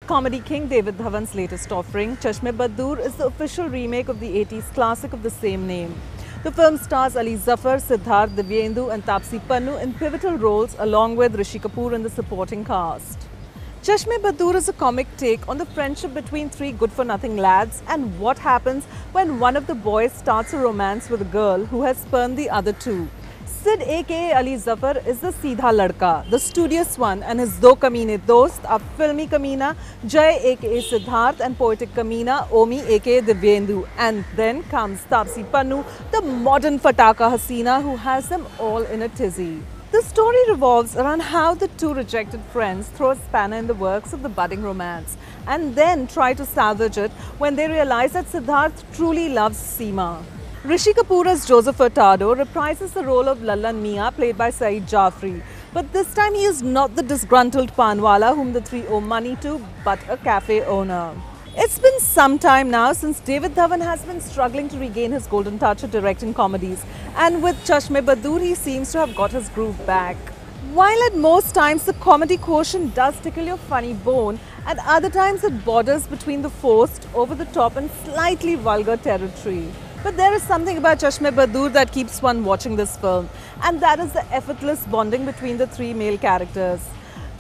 Comedy king David Dhawan's latest offering, Chashme Baddoor, is the official remake of the 80s classic of the same name. The film stars Ali Zafar, Siddharth, Divyendu and Taapsee Pannu in pivotal roles along with Rishi Kapoor in the supporting cast. Chashme Baddoor is a comic take on the friendship between three good-for-nothing lads and what happens when one of the boys starts a romance with a girl who has spurned the other two. Sid aka Ali Zafar is the Seedha Ladka, the studious one, and his do kameene dost are filmy kameena Jay aka Siddharth and poetic kameena Omi aka Divyendu. And then comes Taapsee Pannu, the modern Fataka Hasina who has them all in a tizzy. The story revolves around how the two rejected friends throw a spanner in the works of the budding romance and then try to salvage it when they realize that Siddharth truly loves Seema. Rishi Kapoor as Joseph Hurtado reprises the role of Lallan Mia played by Saeed Jaffrey, but this time he is not the disgruntled panwala whom the three owe money to, but a cafe owner. It's been some time now since David Dhawan has been struggling to regain his golden touch of directing comedies, and with Chashme Baddoor he seems to have got his groove back. While at most times the comedy quotient does tickle your funny bone, at other times it borders between the forced, over-the-top and slightly vulgar territory. But there is something about Chashme Baddoor that keeps one watching this film, and that is the effortless bonding between the three male characters.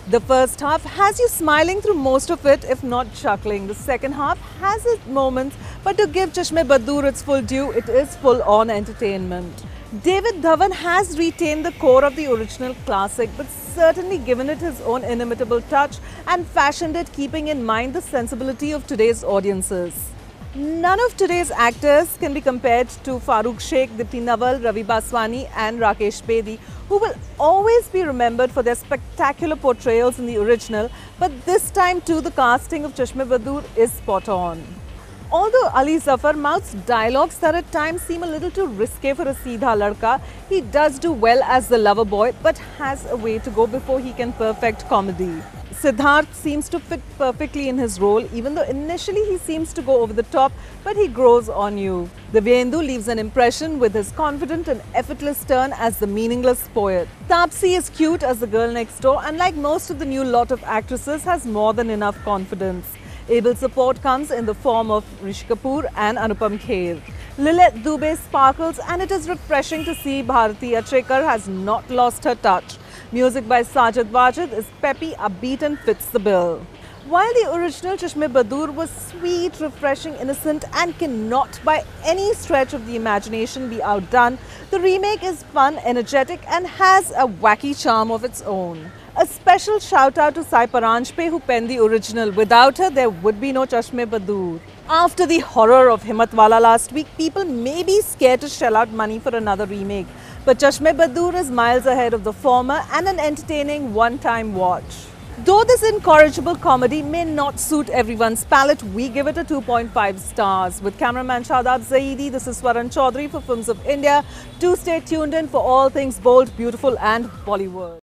The first half has you smiling through most of it, if not chuckling. The second half has its moments, but to give Chashme Baddoor its full due, it is full-on entertainment. David Dhawan has retained the core of the original classic, but certainly given it his own inimitable touch and fashioned it keeping in mind the sensibility of today's audiences. None of today's actors can be compared to Farooq Sheikh, Dipti Nawal, Ravi Baswani and Rakesh Bedi, who will always be remembered for their spectacular portrayals in the original, but this time too the casting of Chashme Baddoor is spot on. Although Ali Zafar mouths dialogues that at times seem a little too risque for a Seedha Ladka, he does do well as the lover boy but has a way to go before he can perfect comedy. Siddharth seems to fit perfectly in his role, even though initially he seems to go over the top, but he grows on you. Divyendu leaves an impression with his confident and effortless turn as the meaningless poet. Taapsee is cute as the girl next door and like most of the new lot of actresses has more than enough confidence. Able support comes in the form of Rishi Kapoor and Anupam Kher. Lilith Dubey sparkles and it is refreshing to see Bharati Achrekar has not lost her touch. Music by Sajid Wajid is peppy, upbeat and fits the bill. While the original Chashme Baddoor was sweet, refreshing, innocent and cannot by any stretch of the imagination be outdone, the remake is fun, energetic and has a wacky charm of its own. A special shout out to Sai Paranjpe who penned the original. Without her, there would be no Chashme Baddoor. After the horror of Himmatwala last week, people may be scared to shell out money for another remake. But Chashme Baddoor is miles ahead of the former and an entertaining one-time watch. Though this incorrigible comedy may not suit everyone's palate, we give it a 2.5 stars. With cameraman Shadab Zaidi, this is Swaran Chaudhary for Films of India. Do stay tuned in for all things bold, beautiful and Bollywood.